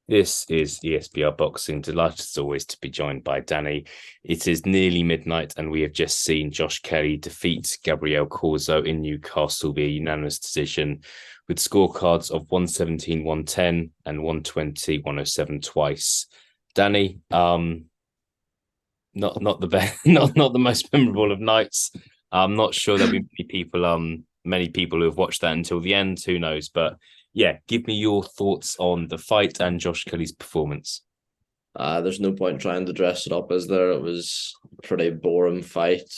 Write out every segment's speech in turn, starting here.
This is ESPR Boxing. Delighted as always to be joined by Danny. It is nearly midnight, and we have just seen Josh Kelly defeat Gabriel CORZO in Newcastle via unanimous decision with scorecards of 117, 110 and 120, 107 twice. Danny, not the best, not the most memorable of nights. I'm not sure there'll be many people who have watched that until the end. Who knows? But yeah, give me your thoughts on the fight and Josh Kelly's performance. There's no point trying to dress it up, is there? It was a pretty boring fight.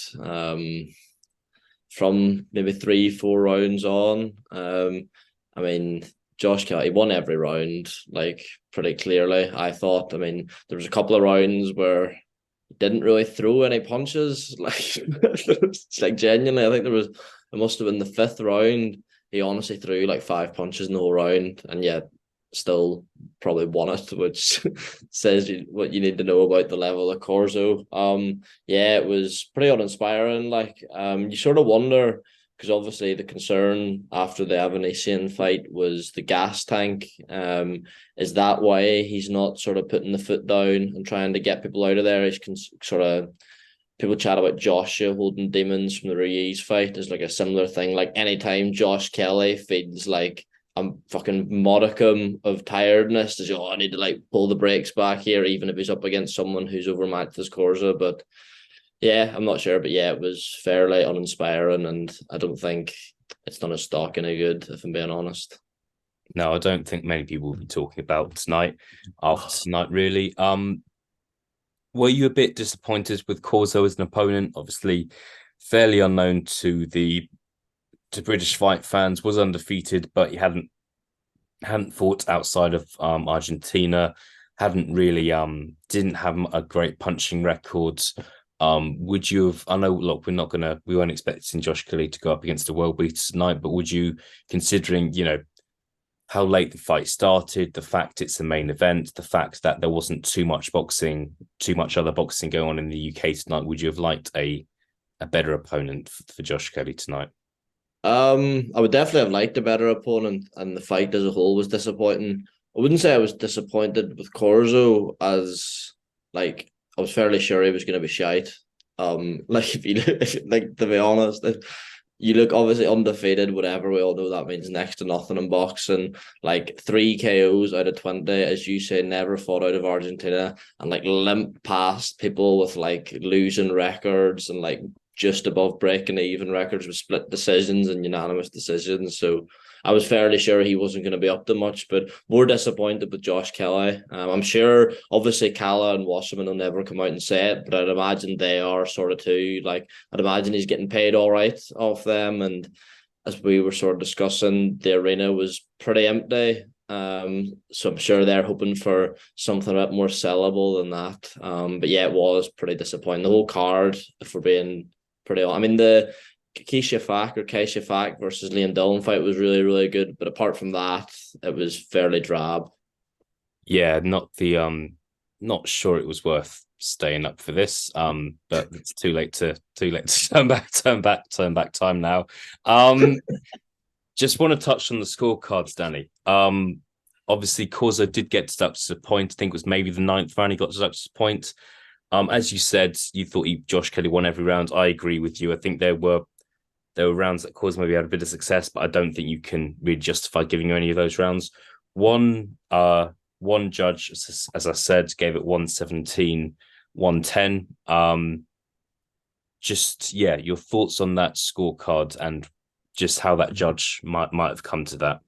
From maybe 3, 4 rounds on. I mean, Josh Kelly won every round, like pretty clearly. I thought. I mean, there was a couple of rounds where he didn't really throw any punches. Like it's like genuinely, I think it must have been the fifth round. He honestly threw like 5 punches in the whole round, and yet still probably won it, which says what you need to know about the level of CORZO. Yeah, it was pretty uninspiring. Like, you sort of wonder because obviously the concern after the Avanesian fight was the gas tank. Is that why he's not sort of putting the foot down and trying to get people out of there? He's sort of people chat about Joshua holding demons from the Ruiz fight is like a similar thing. Like anytime Josh Kelly feels like a fucking modicum of tiredness, is I need to like pull the brakes back here, even if he's up against someone who's overmatched as Corza. But yeah, I'm not sure. But yeah, it was fairly uninspiring, and I don't think it's done his stock any good, if I'm being honest. No, I don't think many people will be talking about tonight after tonight, really. Were you a bit disappointed with CORZO as an opponent? Obviously, fairly unknown to British fight fans, was undefeated, but he hadn't fought outside of Argentina, hadn't really didn't have a great punching record. Would you have? I know, look, we weren't expecting Josh Kelly to go up against a world beater tonight, but would you, considering how late the fight started, the fact it's the main event, the fact that there wasn't too much other boxing going on in the UK tonight, would you have liked a better opponent for Josh Kelly tonight? I would definitely have liked a better opponent, and the fight as a whole was disappointing. I wouldn't say I was disappointed with Corzo, as like I was fairly sure he was going to be shite. Like if you like to be honest, if you look obviously undefeated, whatever we all know that means next to nothing in boxing. Like 3 KOs out of 20, as you say, never fought out of Argentina, and like limp past people with like losing records and like just above breaking even records with split decisions and unanimous decisions. So I was fairly sure he wasn't going to be up to much, but more disappointed with Josh Kelly. I'm sure, obviously, Kala and Wasserman will never come out and say it, but I'd imagine they are sort of too. Like, I'd imagine he's getting paid all right off them. And as we were sort of discussing, the arena was pretty empty. So I'm sure they're hoping for something a bit more sellable than that. But yeah, it was pretty disappointing. The whole card, if we're being pretty. I mean, the Keisha Fak versus Liam Dillon fight was really, really good. But apart from that, it was fairly drab. Yeah, not sure it was worth staying up for this. But it's too late to turn back time now. Just want to touch on the scorecards, Danny. Obviously CORZO did get deducted to the point. I think it was maybe the ninth round he got deducted to the point. As you said, you thought Josh Kelly won every round. I agree with you. I think there were rounds that CORZO maybe had a bit of success, but I don't think you can really justify giving you any of those rounds. One judge, as I said, gave it 117, 110. Just yeah, your thoughts on that scorecard and just how that judge might have come to that.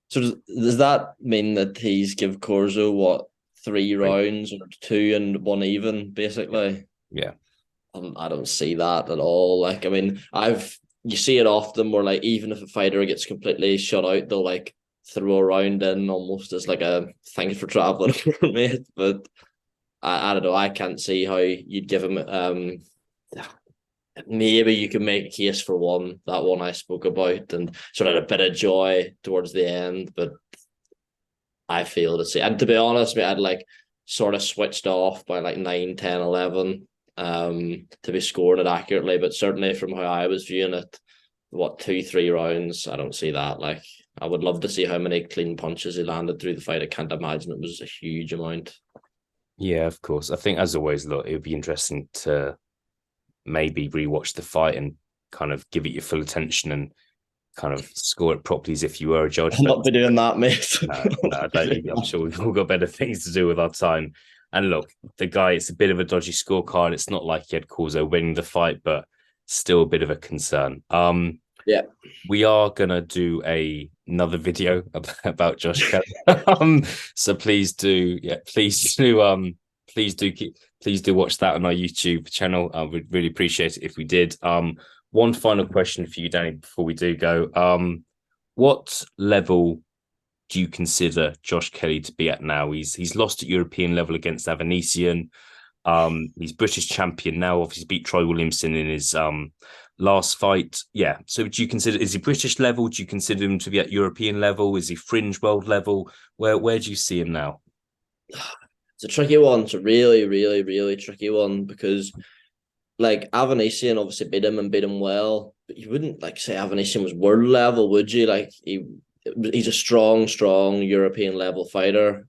So does that mean that he's give Corzo what, 3 rounds or two and one even basically? Yeah. I don't see that at all. Like, I mean, you see it often where like even if a fighter gets completely shut out, they'll like throw a round in almost as like a thanks for traveling, mate. But I don't know. I can't see how you'd give him. Maybe you can make a case for one, that one I spoke about, and sort of a bit of joy towards the end. But I feel to see, and to be honest, mate, I'd like sort of switched off by like 9, 10, 11 to be scoring it accurately. But certainly from how I was viewing it, what, 2, 3 rounds, I don't see that. Like, I would love to see how many clean punches he landed through the fight. I can't imagine it was a huge amount. Yeah, of course. I think as always, look, it would be interesting to maybe rewatch the fight and kind of give it your full attention and kind of score it properly as if you were a judge. I'll But not be doing that, mate. no, I don't. I'm sure we've all got better things to do with our time. And look, the guy, it's a bit of a dodgy scorecard. It's not like he had Corzo winning the fight, but still a bit of a concern. Yeah. We are gonna do another video about Josh Kelly. So please do, please do watch that on our YouTube channel. We'd really appreciate it if we did. One final question for you, Danny, before we do go. What level do you consider Josh Kelly to be at now? He's lost at European level against Avanesian. He's British champion now. Obviously, beat Troy Williamson in his last fight. Yeah. So, do you consider, is he British level? Do you consider him to be at European level? Is he fringe world level? Where do you see him now? It's a tricky one. It's a really, really, really tricky one because, like, Avanesian obviously beat him and beat him well, but you wouldn't like say Avanesian was world level, would you? Like, he's a strong European level fighter.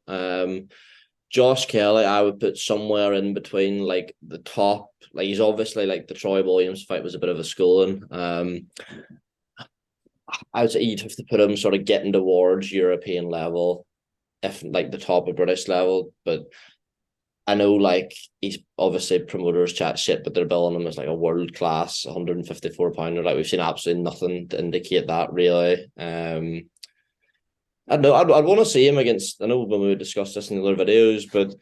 Josh Kelly, I would put somewhere in between, like the top. Like, he's obviously, like, the Troy Williams fight was a bit of a schooling. I would say you'd have to put him sort of getting towards European level, if like the top of British level. But I know, like, he's obviously promoters chat shit, but they're billing him as like a world class 154-pounder. Like, we've seen absolutely nothing to indicate that, really. I don't know. I'd want to see him against. I know when we discussed this in the other videos, but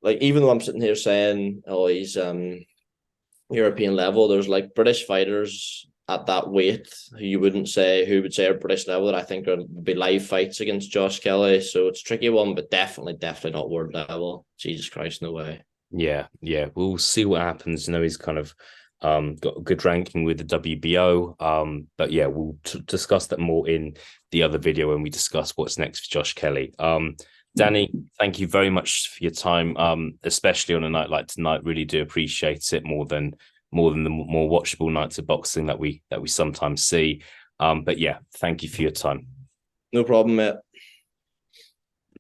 like, even though I'm sitting here saying, oh, he's European level, there's like British fighters at that weight who you wouldn't say who would say are British level that I think would be live fights against Josh Kelly. So it's a tricky one, but definitely not world level. Jesus Christ, no way. Yeah, we'll see what happens. You know, he's kind of got a good ranking with the WBO. But yeah, we'll discuss that more in the other video when we discuss what's next for Josh Kelly. Danny, thank you very much for your time, especially on a night like tonight. Really do appreciate it more than the more watchable nights of boxing that we sometimes see. But yeah, thank you for your time. No problem, mate.